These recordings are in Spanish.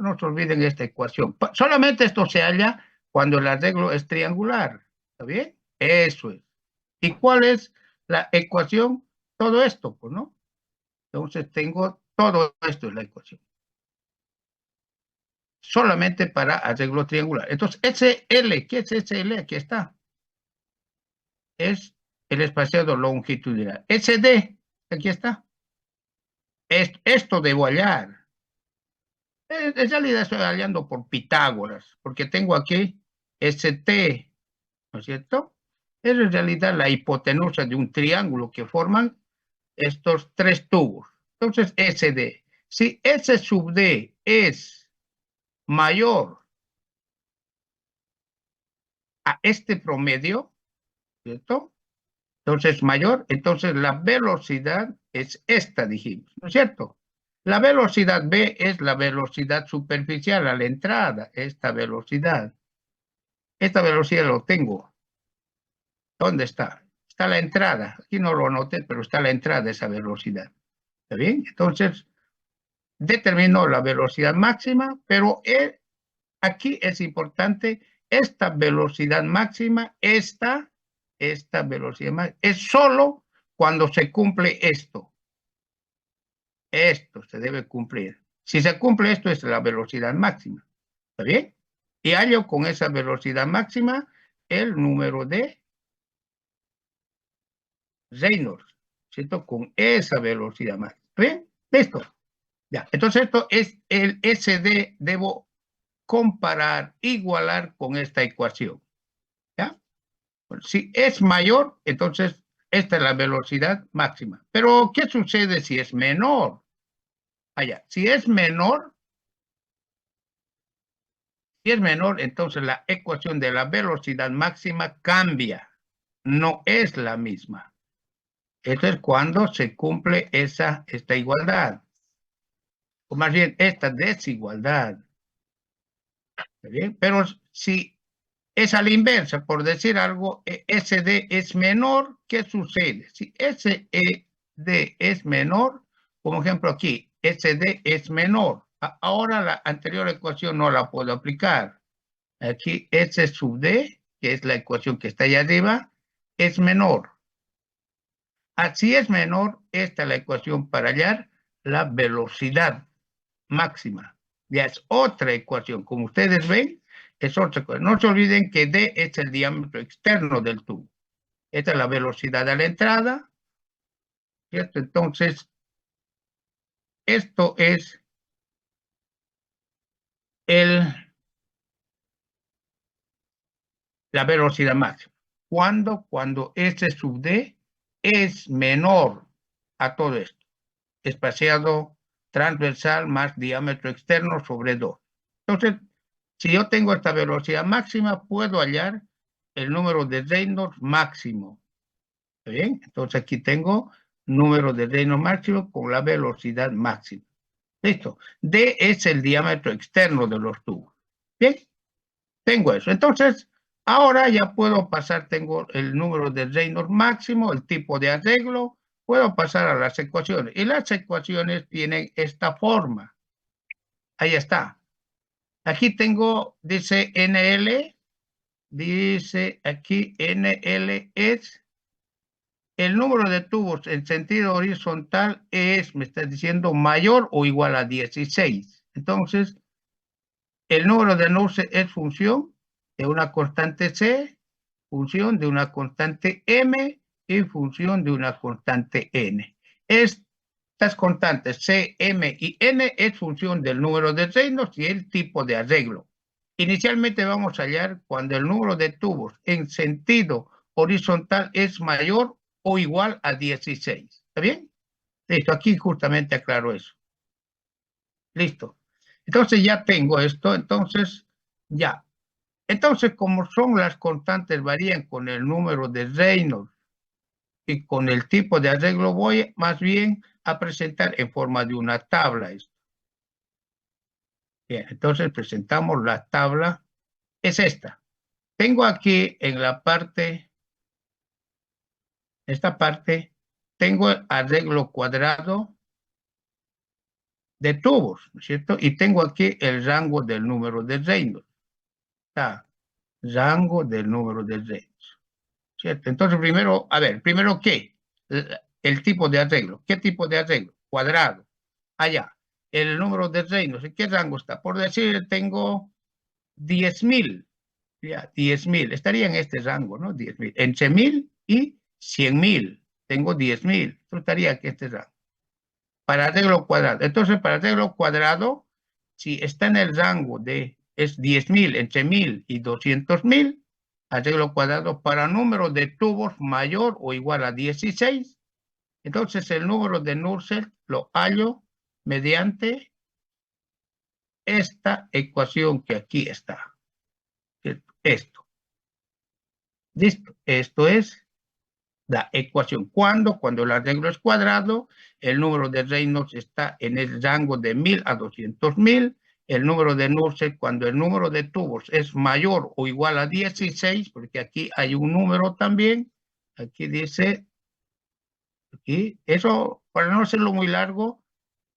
no se olviden esta ecuación. Solamente esto se halla cuando el arreglo es triangular. ¿Está bien? Eso es. ¿Y cuál es la ecuación? Todo esto, pues, ¿no? Entonces tengo todo esto en la ecuación. Solamente para arreglo triangular. Entonces, SL, ¿qué es SL? Aquí está. Es el espaciado longitudinal. SD, aquí está. Esto debo hallar. En realidad estoy hallando por Pitágoras, porque tengo aquí ST, ¿no es cierto? Es en realidad la hipotenusa de un triángulo que forman estos tres tubos. Entonces, SD. Si S sub D es mayor a este promedio, ¿cierto? Entonces, mayor, entonces la velocidad es esta, dijimos, ¿no es cierto? La velocidad B es la velocidad superficial a la entrada, esta velocidad. Esta velocidad lo tengo. ¿Dónde está? Está la entrada. Aquí no lo anoté, pero está la entrada de esa velocidad. ¿Está bien? Entonces, determino la velocidad máxima, pero aquí es importante esta velocidad máxima, esta velocidad máxima, es solo cuando se cumple esto. Esto se debe cumplir. Si se cumple esto, es la velocidad máxima. ¿Está bien? Y hallo con esa velocidad máxima el número de Reynolds, ¿cierto? Con esa velocidad máxima. ¿Bien? Listo. Ya. Entonces, esto es el SD, debo comparar, igualar con esta ecuación. ¿Ya? Bueno, si es mayor, entonces esta es la velocidad máxima. Pero, ¿qué sucede si es menor? Allá. Si es menor, entonces la ecuación de la velocidad máxima cambia. No es la misma. Esto es cuando se cumple esta igualdad. O más bien, esta desigualdad. ¿Está bien? Pero si es a la inversa, por decir algo, SD es menor, ¿qué sucede? Si SED es menor, como ejemplo aquí, SD es menor. Ahora la anterior ecuación no la puedo aplicar. Aquí S sub D, que es la ecuación que está allá arriba, es menor. Así es menor, esta es la ecuación para hallar la velocidad máxima. Ya es otra ecuación. Como ustedes ven, es otra ecuación. No se olviden que D es el diámetro externo del tubo. Esta es la velocidad a la entrada, ¿cierto? Entonces, esto es la velocidad máxima. Cuando S sub D es menor a todo esto. Espaciado transversal más diámetro externo sobre 2. Entonces, si yo tengo esta velocidad máxima, puedo hallar el número de Reynolds máximo. ¿Está bien? Entonces aquí tengo número de Reynolds máximo con la velocidad máxima. Listo. D es el diámetro externo de los tubos. Bien, tengo eso. Entonces, ahora ya puedo pasar, tengo el número de Reynolds máximo, el tipo de arreglo, puedo pasar a las ecuaciones. Y las ecuaciones tienen esta forma. Ahí está. Aquí tengo, dice NL, dice aquí NL es el número de tubos en sentido horizontal es, me está diciendo, mayor o igual a 16. Entonces, el número de nodos es función de una constante C, función de una constante M y función de una constante N. Estas constantes C, M y N es función del número de Reynolds y el tipo de arreglo. Inicialmente vamos a hallar cuando el número de tubos en sentido horizontal es mayor o igual a 16. ¿Está bien? Listo, aquí justamente aclaro eso. Listo. Entonces ya tengo esto, entonces ya. Entonces, como son las constantes varían con el número de Reynolds y con el tipo de arreglo, voy más bien a presentar en forma de una tabla esto. Bien, entonces presentamos la tabla. Es esta. Tengo aquí en la parte, esta parte, tengo el arreglo cuadrado de tubos, ¿no es cierto? Y tengo aquí el rango del número de Reynolds. Está, rango del número de Reynolds, ¿cierto? Entonces, primero, a ver, primero, ¿qué? El tipo de arreglo. ¿Qué tipo de arreglo? Cuadrado. Allá. El número de Reynolds. ¿En qué rango está? Por decir, tengo 10.000. Ya, 10.000. Estaría en este rango, ¿no? 10.000. Entre 1.000 y 100.000. Tengo 10.000. Esto estaría aquí en este rango. Para arreglo cuadrado. Entonces, para arreglo cuadrado, si está en el rango de es 10.000, entre 1.000 y 200.000, arreglo cuadrado para número de tubos mayor o igual a 16, entonces el número de Nurser lo hallo mediante esta ecuación que aquí está. Esto. ¿Listo? Esto es la ecuación. Cuando el arreglo es cuadrado, el número de Reynolds está en el rango de 1.000 a 200.000. El número de Nurser, cuando el número de tubos es mayor o igual a 16, porque aquí hay un número también, aquí dice, aquí, eso, para no hacerlo muy largo,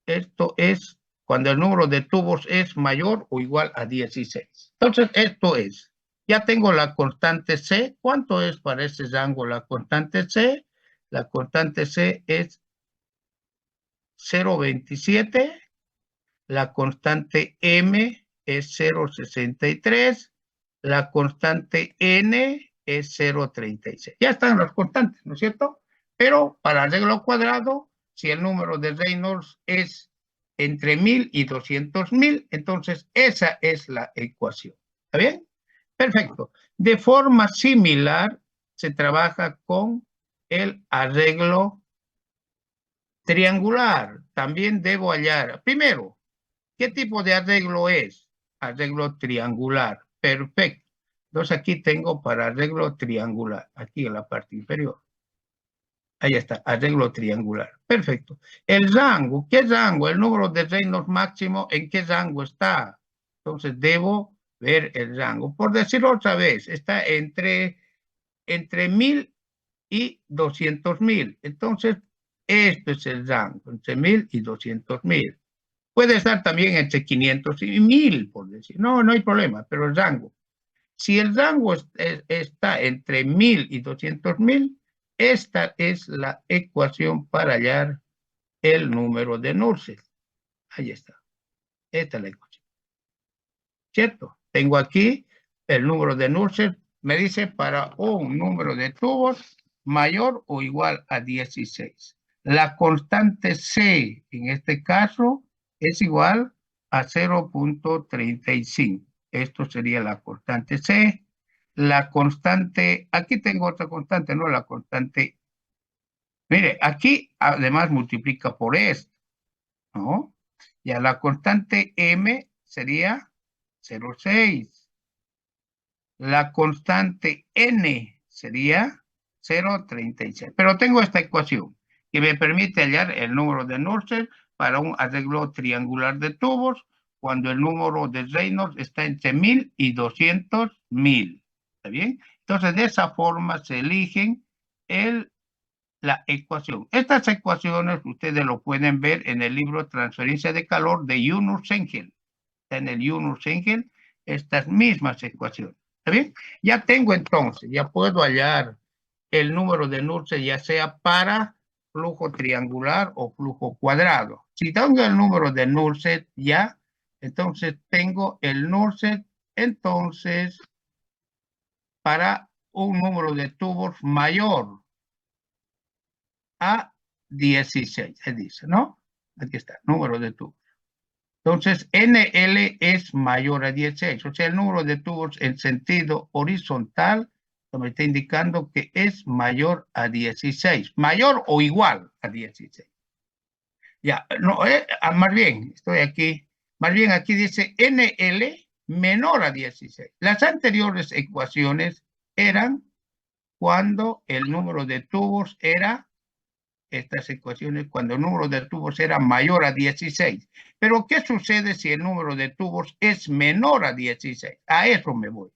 esto es cuando el número de tubos es mayor o igual a 16. Entonces, esto es, ya tengo la constante C. ¿Cuánto es para ese rango la constante C? La constante C es 0,27. La constante M es 0,63. La constante N es 0,36. Ya están las constantes, ¿no es cierto? Pero para arreglo cuadrado, si el número de Reynolds es entre 1.000 y 200.000, entonces esa es la ecuación. ¿Está bien? Perfecto. De forma similar, se trabaja con el arreglo triangular. También debo hallar, primero, ¿qué tipo de arreglo es? Arreglo triangular. Perfecto. Entonces aquí tengo para arreglo triangular, aquí en la parte inferior. Ahí está, arreglo triangular. Perfecto. El rango, ¿qué rango? El número de Reynolds máximo, ¿en qué rango está? Entonces debo ver el rango. Por decirlo otra vez, está entre 1.000 y 200.000. Entonces, esto es el rango, entre 1.000 y 200.000. Puede estar también entre 500 y 1.000, por decir. No, no hay problema, pero el rango. Si el rango está entre 1.000 y 200.000, esta es la ecuación para hallar el número de Nurser. Ahí está. Esta es la ecuación. ¿Cierto? Tengo aquí el número de Nurser. Me dice para un número de tubos mayor o igual a 16. La constante C, en este caso, es igual a 0,35. Esto sería la constante C. La constante, aquí tengo otra constante, ¿no? La constante, mire, aquí además multiplica por esto, ¿no? Ya la constante M sería 0,6. La constante N sería 0,36. Pero tengo esta ecuación que me permite hallar el número de Nurser para un arreglo triangular de tubos cuando el número de Reynolds está entre 1.000 y 200.000. ¿Está bien? Entonces, de esa forma se eligen la ecuación. Estas ecuaciones ustedes lo pueden ver en el libro Transferencia de Calor de Yunus Engel. Está en el Yunus Engel estas mismas ecuaciones. ¿Está bien? Ya tengo entonces, ya puedo hallar el número de Nurser, ya sea para flujo triangular o flujo cuadrado. Si tengo el número de Nurser ya, entonces tengo el Nurser, entonces, para un número de tubos mayor a 16, se dice, ¿no? Aquí está, número de tubos. Entonces, NL es mayor a 16, o sea, el número de tubos en sentido horizontal me está indicando que es mayor a 16, mayor o igual a 16. Ya, no, más bien, estoy aquí, más bien aquí dice NL menor a 16. Las anteriores ecuaciones eran cuando el número de tubos era estas ecuaciones cuando el número de tubos era mayor a 16. Pero, ¿qué sucede si el número de tubos es menor a 16? A eso me voy.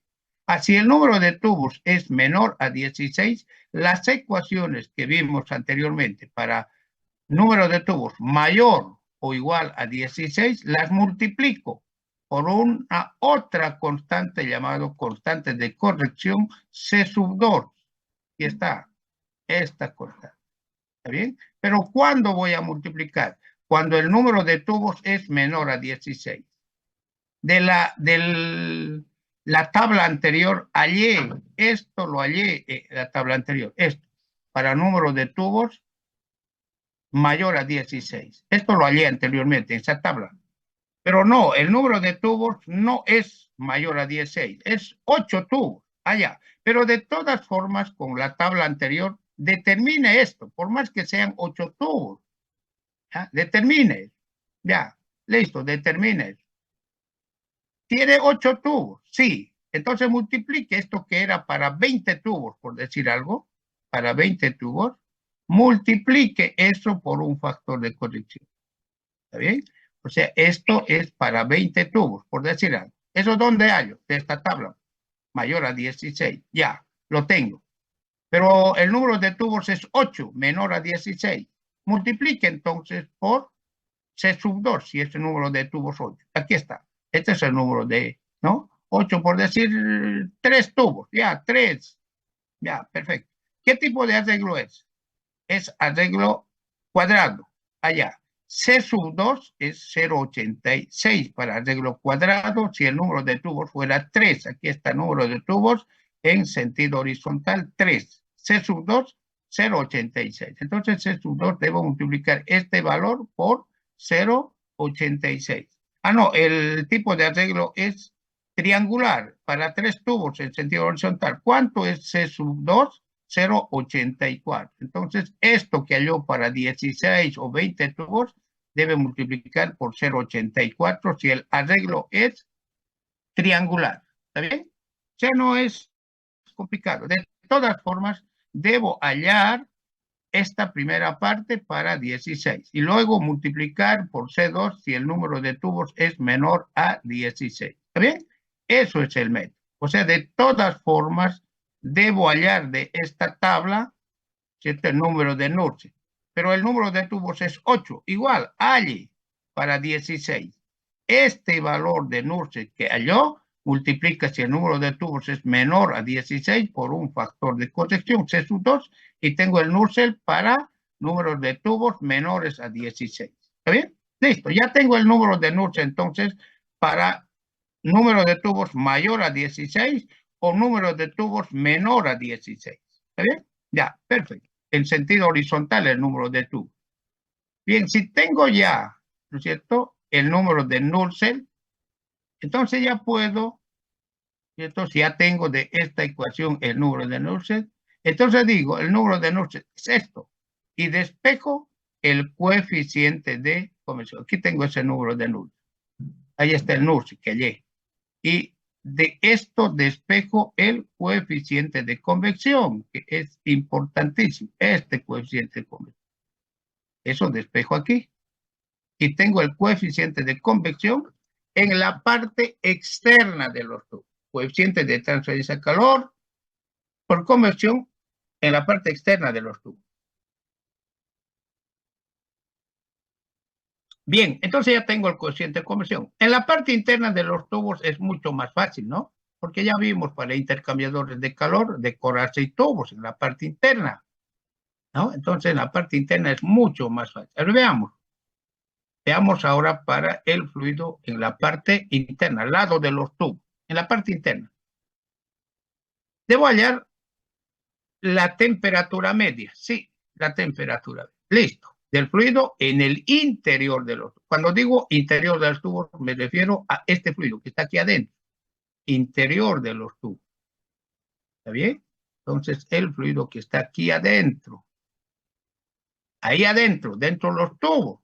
Si el número de tubos es menor a 16, las ecuaciones que vimos anteriormente para número de tubos mayor o igual a 16, las multiplico por una otra constante llamada constante de corrección C sub 2. Y está esta constante. ¿Está bien? Pero ¿cuándo voy a multiplicar? Cuando el número de tubos es menor a 16. De la tabla anterior hallé, esto lo hallé en la tabla anterior, esto, para número de tubos mayor a 16. Esto lo hallé anteriormente en esa tabla. Pero no, el número de tubos no es mayor a 16, es 8 tubos allá. Pero de todas formas, con la tabla anterior, determine esto, por más que sean 8 tubos. ¿Ya? Determine. Ya, listo, determine. ¿Tiene 8 tubos? Sí. Entonces multiplique esto que era para 20 tubos, por decir algo, para 20 tubos, multiplique eso por un factor de corrección. ¿Está bien? O sea, esto es para 20 tubos, por decir algo. ¿Eso dónde hallo? De esta tabla. Mayor a 16. Ya, lo tengo. Pero el número de tubos es 8, menor a 16. Multiplique entonces por C sub 2, si es el número de tubos 8. Aquí está. Este es el número de, ¿no? 8 por decir 3 tubos. Ya, 3. Ya, perfecto. ¿Qué tipo de arreglo es? Es arreglo cuadrado. Allá. C sub 2 es 0,86 para arreglo cuadrado si el número de tubos fuera 3. Aquí está el número de tubos en sentido horizontal 3. C sub 2, 0,86. Entonces C sub 2 debo multiplicar este valor por 0,86. Ah, no, el tipo de arreglo es triangular para 3 tubos en sentido horizontal. ¿Cuánto es C sub 2? 0,84. Entonces, esto que halló para 16 o 20 tubos debe multiplicar por 0,84 si el arreglo es triangular. ¿Está bien? O sea, no es complicado. De todas formas, debo hallar esta primera parte para 16 y luego multiplicar por C2 si el número de tubos es menor a 16. ¿Está bien? Eso es el método. O sea, de todas formas, debo hallar de esta tabla el número de Nurse. Pero el número de tubos es 8. Igual, halle para 16. Este valor de Nurse que halló multiplica si el número de tubos es menor a 16 por un factor de corrección, C sub 2, y tengo el Nursel para números de tubos menores a 16. ¿Está bien? Listo, ya tengo el número de Nursel entonces para número de tubos mayor a 16 o número de tubos menor a 16. ¿Está bien? Ya, perfecto. En sentido horizontal el número de tubos. Bien, si tengo ya, ¿no es cierto?, el número de Nursel, entonces ya puedo, ¿cierto? Si ya tengo de esta ecuación el número de Nursel, entonces digo, el número de Nursel es esto. Y despejo el coeficiente de conversión. Aquí tengo ese número de Nursel. Ahí está el Nursel que hallé. Y de esto despejo el coeficiente de convección, que es importantísimo, este coeficiente de convección. Eso despejo aquí. Y tengo el coeficiente de convección en la parte externa de los tubos. Coeficiente de transferencia de calor por convección en la parte externa de los tubos. Bien, entonces ya tengo el coeficiente de conversión. En la parte interna de los tubos es mucho más fácil, ¿no? Porque ya vimos para intercambiadores de calor, decorarse y tubos en la parte interna, ¿no? Entonces en la parte interna es mucho más fácil. A ver, veamos. Veamos ahora para el fluido en la parte interna, al lado de los tubos, en la parte interna. Debo hallar la temperatura media, sí, la temperatura. Listo, del fluido en el interior de los tubos. Cuando digo interior de los tubos, me refiero a este fluido que está aquí adentro, interior de los tubos. ¿Está bien? Entonces, el fluido que está aquí adentro, ahí adentro, dentro de los tubos,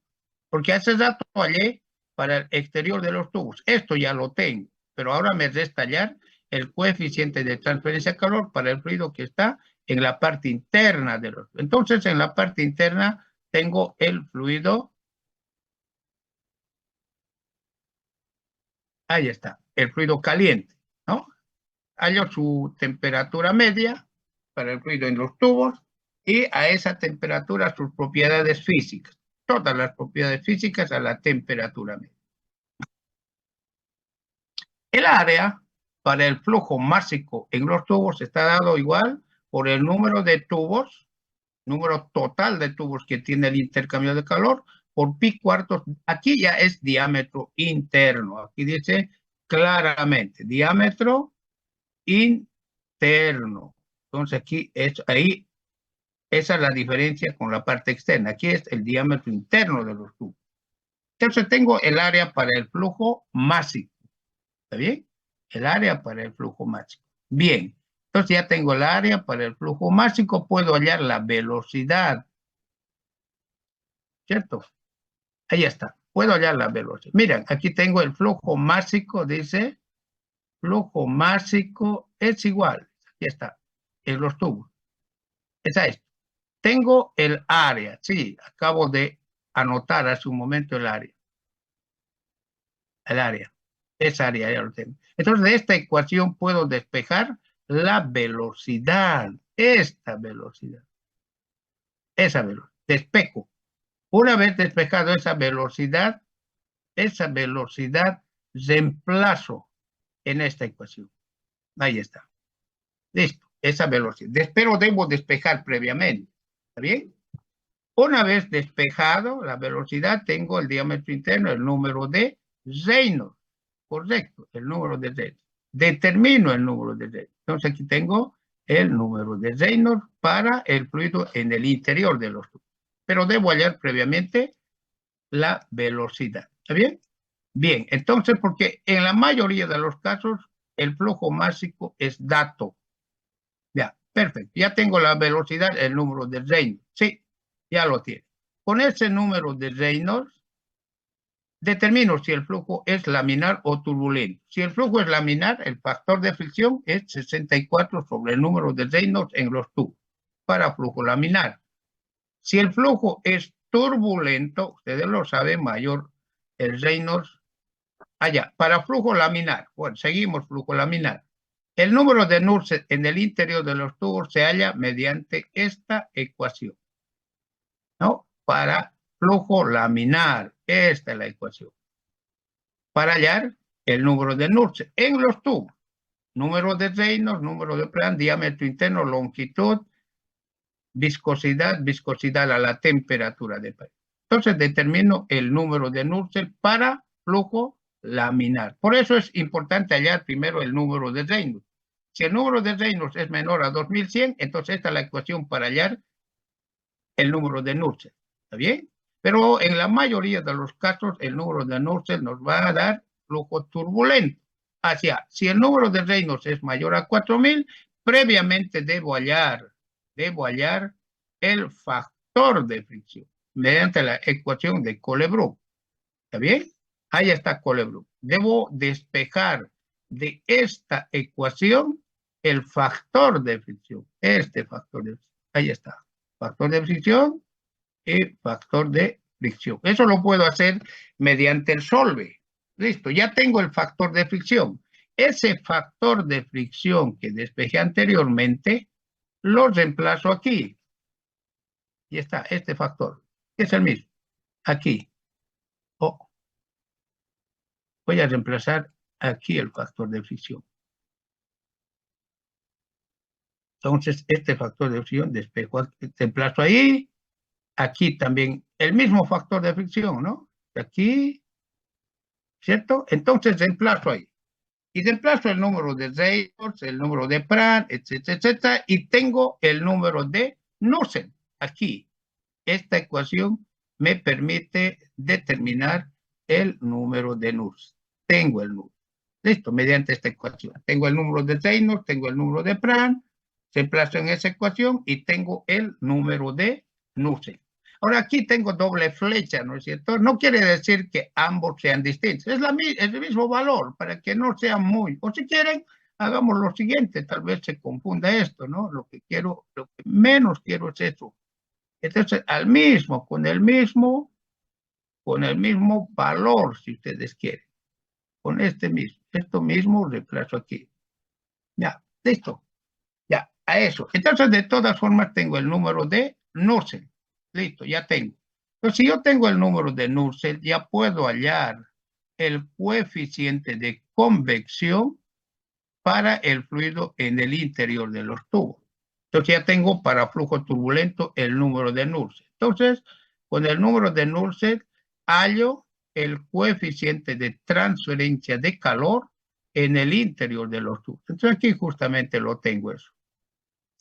porque hace rato hallé para el exterior de los tubos. Esto ya lo tengo, pero ahora me resta hallar el coeficiente de transferencia de calor para el fluido que está en la parte interna de los. Entonces, en la parte interna tengo el fluido. Ahí está, el fluido caliente, ¿no? Hallo su temperatura media para el fluido en los tubos y a esa temperatura sus propiedades físicas. todas las propiedades físicas a la temperatura media. El área para el flujo másico en los tubos está dado igual por el número de tubos, número total de tubos que tiene el intercambio de calor, por pi cuartos. Aquí ya es diámetro interno. Aquí dice claramente diámetro interno. Entonces aquí es ahí, esa es la diferencia con la parte externa. Aquí es el diámetro interno de los tubos. Entonces tengo el área para el flujo másico. ¿Está bien? El área para el flujo másico. Bien. Entonces ya tengo el área para el flujo másico. Puedo hallar la velocidad. ¿Cierto? Ahí está. Puedo hallar la velocidad. Miren, aquí tengo el flujo másico. Dice, flujo másico es igual. Aquí está. En los tubos. Está esto. Tengo el área. Sí, acabo de anotar hace un momento el área. El área. Esa área ya lo tengo. Entonces, de esta ecuación puedo despejar la velocidad. Esta velocidad. Esa velocidad. Despejo. Una vez despejado esa velocidad reemplazo en esta ecuación. Ahí está. Listo. Esa velocidad. Pero debo despejar previamente. ¿Está bien? Una vez despejado la velocidad, tengo el diámetro interno, el número de Reynolds. Correcto, el número de Reynolds. Determino el número de Reynolds. Entonces aquí tengo el número de Reynolds para el fluido en el interior de los tubos. Pero debo hallar previamente la velocidad. ¿Está bien? Bien, entonces, porque en la mayoría de los casos el flujo másico es dato. Ya, perfecto. Ya tengo la velocidad, el número de Reynolds. Sí, ya lo tiene. Con ese número de Reynolds, determino si el flujo es laminar o turbulento. Si el flujo es laminar, el factor de fricción es 64 sobre el número de Reynolds en los tubos para flujo laminar. Si el flujo es turbulento, ustedes lo saben, mayor el Reynolds. Allá, para flujo laminar. Bueno, seguimos flujo laminar. El número de Nurse en el interior de los tubos se halla mediante esta ecuación, ¿no? Para flujo laminar, esta es la ecuación. Para hallar el número de Nurse en los tubos, número de Reynolds, número de Planck, diámetro interno, longitud, viscosidad a la temperatura de pared. Entonces determino el número de Nurse para flujo laminar. Por eso es importante hallar primero el número de Reynolds. Si el número de Reynolds es menor a 2100, entonces esta es la ecuación para hallar el número de Nurse. ¿Está bien? Pero en la mayoría de los casos, el número de Nurse nos va a dar flujo turbulento. Hacia, si el número de Reynolds es mayor a 4000, previamente debo hallar el factor de fricción mediante la ecuación de Colebrook. ¿Está bien? Ahí está Colebrook. Debo despejar de esta ecuación el factor de fricción. Este factor de fricción. Ahí está. Factor de fricción y factor de fricción. Eso lo puedo hacer mediante el solve. Listo, ya tengo el factor de fricción. Ese factor de fricción que despejé anteriormente, lo reemplazo aquí. Y está, este factor, que es el mismo. Aquí. Oh. Voy a reemplazar aquí el factor de fricción. Entonces, este factor de fricción despejo, reemplazo ahí. Aquí también el mismo factor de fricción, ¿no? Aquí, ¿cierto? Entonces reemplazo ahí. Y reemplazo el número de Reynolds, el número de Pratt, etcétera, etcétera, y tengo el número de Nurse aquí. Esta ecuación me permite determinar el número de Nurse. Tengo el número. Listo, mediante esta ecuación. Tengo el número de Reynolds, tengo el número de Pratt, reemplazo en esa ecuación y tengo el número de Nurse. Ahora aquí tengo doble flecha, ¿no es cierto? No quiere decir que ambos sean distintos. Es el mismo valor, para que no sea muy... O si quieren, hagamos lo siguiente. Tal vez se confunda esto, ¿no? Lo que menos quiero es eso. Entonces, con el mismo valor, si ustedes quieren. Con esto mismo reemplazo aquí. Ya, listo. Ya, a eso. Entonces, de todas formas, tengo el número de Nurse. Listo, ya tengo. Entonces, si yo tengo el número de Nusselt, ya puedo hallar el coeficiente de convección para el fluido en el interior de los tubos. Entonces ya tengo para flujo turbulento el número de Nusselt. Entonces, con el número de Nusselt, hallo el coeficiente de transferencia de calor en el interior de los tubos. Entonces aquí justamente lo tengo eso.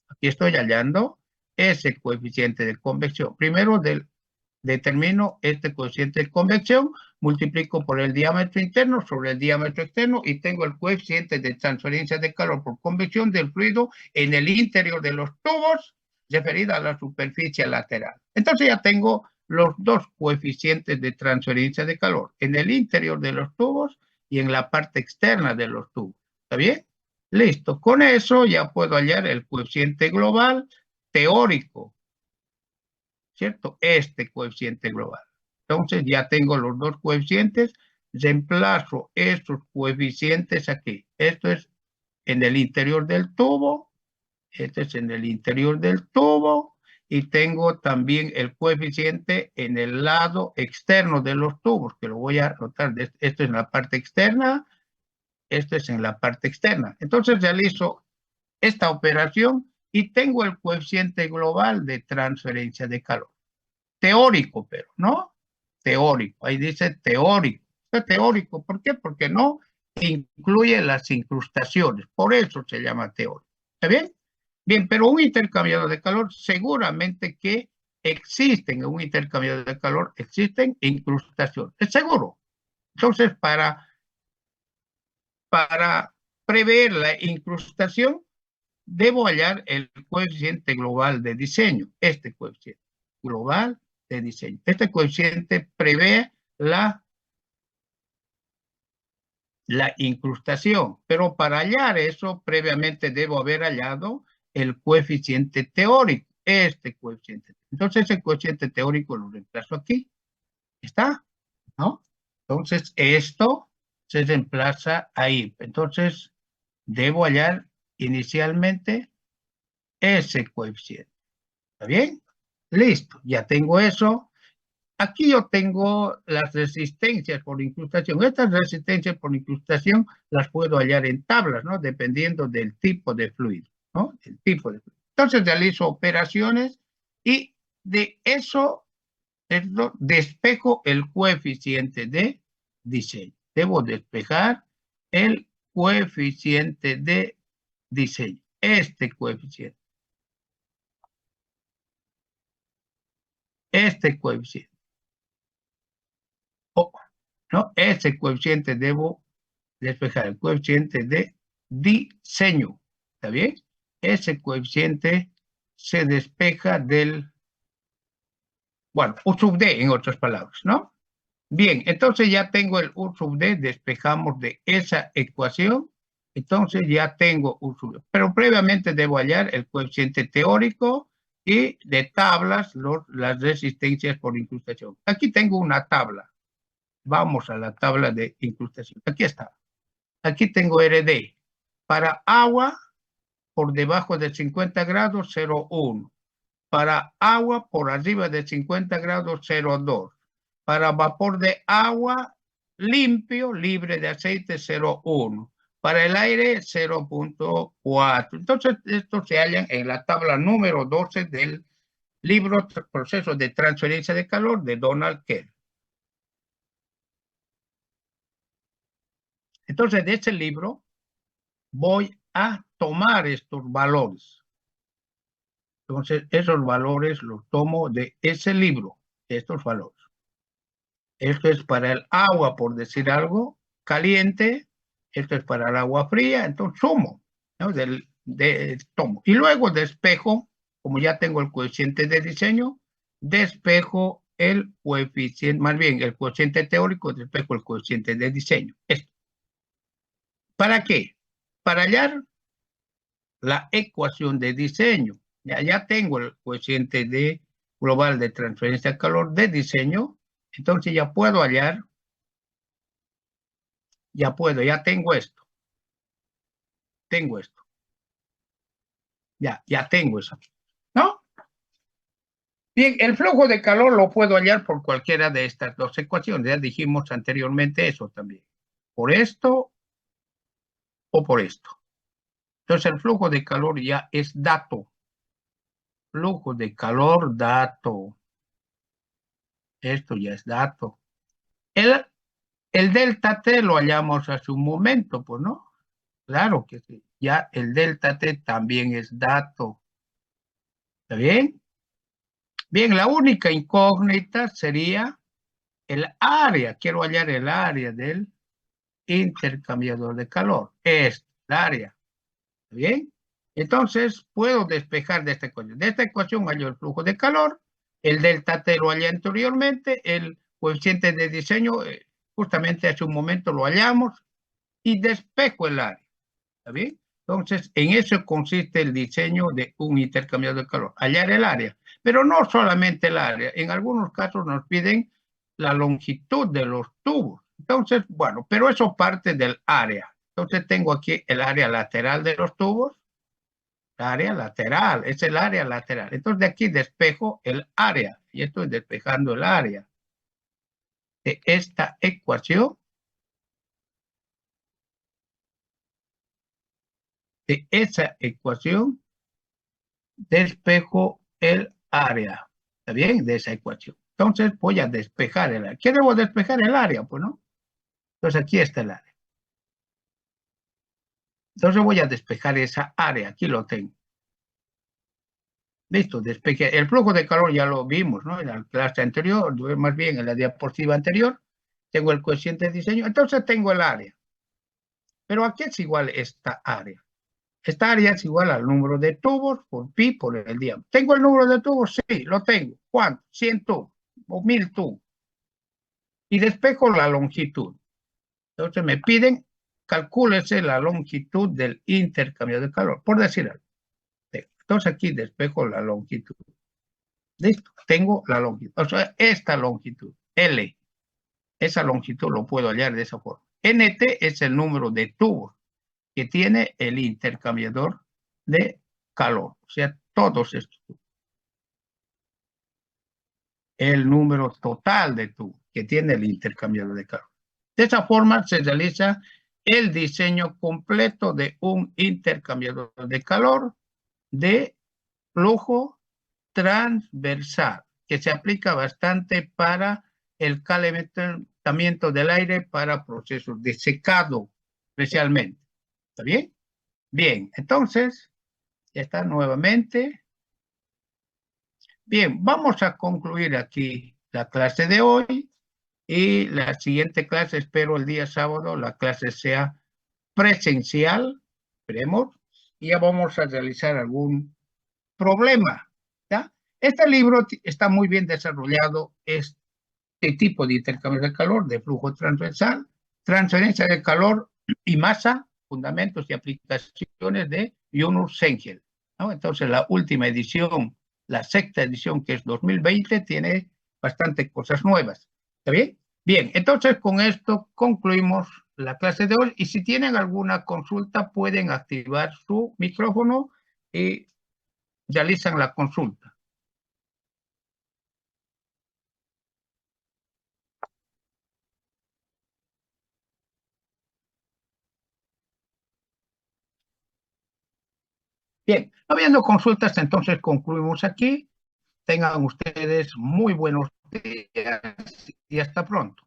Aquí estoy hallando ese coeficiente de convección. Primero determino este coeficiente de convección, multiplico por el diámetro interno sobre el diámetro externo y tengo el coeficiente de transferencia de calor por convección del fluido en el interior de los tubos referida a la superficie lateral. Entonces ya tengo los dos coeficientes de transferencia de calor en el interior de los tubos y en la parte externa de los tubos. ¿Está bien? Listo. Con eso ya puedo hallar el coeficiente global teórico, ¿cierto? Este coeficiente global. Entonces ya tengo los dos coeficientes, reemplazo estos coeficientes aquí. Esto es en el interior del tubo, este es en el interior del tubo y tengo también el coeficiente en el lado externo de los tubos, que lo voy a anotar. Esto es en la parte externa, esto es en la parte externa. Entonces realizo esta operación y tengo el coeficiente global de transferencia de calor. Teórico, pero no teórico. Ahí dice teórico. Es teórico, ¿por qué? Porque no incluye las incrustaciones. Por eso se llama teórico. ¿Está bien? Bien, pero un intercambiador de calor, seguramente que existen en un intercambiador de calor, existen incrustaciones. Es seguro. Entonces, para prever la incrustación, debo hallar el coeficiente global de diseño, este coeficiente global de diseño. Este coeficiente prevé la incrustación, pero para hallar eso, previamente debo haber hallado el coeficiente teórico, este coeficiente. Entonces, el coeficiente teórico lo reemplazo aquí. ¿Está? ¿No? Entonces, esto se reemplaza ahí. Entonces, debo hallar inicialmente ese coeficiente. ¿Está bien? Listo, ya tengo eso. Aquí yo tengo las resistencias por incrustación. Estas resistencias por incrustación las puedo hallar en tablas, ¿no? Dependiendo del tipo de fluido, ¿no? El tipo de fluido. Entonces realizo operaciones y de eso despejo el coeficiente de diseño. Debo despejar el coeficiente de diseño. Este coeficiente. Este coeficiente. Oh, ¿no? Ese coeficiente debo despejar, el coeficiente de diseño. ¿Está bien? Ese coeficiente se despeja del, bueno, U sub D, en otras palabras, ¿no? Bien, entonces ya tengo el U sub D, despejamos de esa ecuación, entonces ya tengo U sub D. Pero previamente debo hallar el coeficiente teórico y de tablas las resistencias por incrustación. Aquí tengo una tabla. Vamos a la tabla de incrustación. Aquí está. Aquí tengo RD. Para agua, por debajo de 50 grados, 0,1. Para agua, por arriba de 50 grados, 0,2. Para vapor de agua limpio, libre de aceite, 0,1. Para el aire, 0,4. Entonces, estos se hallan en la tabla número 12 del libro Procesos de Transferencia de Calor de Donald Kelly. Entonces, de ese libro voy a tomar estos valores. Entonces, esos valores los tomo de ese libro, estos valores. Esto es para el agua, por decir algo, caliente. Esto es para el agua fría. Entonces, sumo, ¿no? Tomo. Y luego despejo, como ya tengo el coeficiente de diseño, despejo el coeficiente, más bien el coeficiente teórico, despejo el coeficiente de diseño. Esto. ¿Para qué? Para hallar la ecuación de diseño. Ya tengo el coeficiente global de transferencia de calor de diseño, entonces ya puedo hallar, ya tengo esto, ya tengo eso, ¿no? Bien, el flujo de calor lo puedo hallar por cualquiera de estas dos ecuaciones. Ya dijimos anteriormente eso también. Por esto o por esto. Entonces el flujo de calor ya es dato. Flujo de calor, dato. Esto ya es dato. El delta T lo hallamos hace un momento, pues, ¿no? Claro que sí. Ya el delta T también es dato. ¿Está bien? Bien, la única incógnita sería el área. Quiero hallar el área del intercambiador de calor. Es el área. ¿Está bien? Entonces, puedo despejar de esta ecuación. De esta ecuación hallo el flujo de calor, el delta T lo hallé anteriormente, el coeficiente de diseño, justamente hace un momento lo hallamos, y despejo el área. ¿Está bien? Entonces, en eso consiste el diseño de un intercambiador de calor, hallar el área. Pero no solamente el área, en algunos casos nos piden la longitud de los tubos. Entonces, bueno, pero eso parte del área. Entonces tengo aquí el área lateral de los tubos, área lateral, es el área lateral. Entonces de aquí despejo el área y estoy despejando el área de esta ecuación, de esa ecuación, despejo el área. ¿Está bien? De esa ecuación. Entonces voy a despejar el área. ¿Qué debo despejar el área? Pues no. Entonces aquí está el área. Entonces voy a despejar esa área. Aquí lo tengo. Listo, despeje. El flujo de calor ya lo vimos, ¿no? En la clase anterior, más bien en la diapositiva anterior. Tengo el coeficiente de diseño. Entonces tengo el área. Pero ¿a qué es igual esta área? Esta área es igual al número de tubos por pi por el diámetro. ¿Tengo el número de tubos? Sí, lo tengo. ¿Cuánto? 100 tubos o 1000 tubos. Y despejo la longitud. Entonces me piden, calcúlese la longitud del intercambio de calor, por decir algo. Entonces aquí despejo la longitud. Listo, tengo la longitud. O sea, esta longitud, L, esa longitud lo puedo hallar de esa forma. NT es el número de tubos que tiene el intercambiador de calor. O sea, todos estos. El número total de tubos que tiene el intercambiador de calor. De esa forma se realiza el diseño completo de un intercambiador de calor de flujo transversal, que se aplica bastante para el calentamiento del aire para procesos de secado, especialmente. ¿Está bien? Bien, entonces, ya está nuevamente. Bien, vamos a concluir aquí la clase de hoy y la siguiente clase, espero el día sábado, la clase sea presencial, esperemos, y ya vamos a realizar algún problema, ¿ya? Este libro está muy bien desarrollado, este tipo de intercambio de calor, de flujo transversal, transferencia de calor y masa, fundamentos y aplicaciones de Yunus Sengel, ¿no? Entonces, la última edición, la sexta edición, que es 2020, tiene bastante cosas nuevas. ¿Está bien? Bien, entonces con esto concluimos la clase de hoy y si tienen alguna consulta pueden activar su micrófono y realizan la consulta. Bien, habiendo consultas, entonces concluimos aquí. Tengan ustedes muy buenos días y hasta pronto.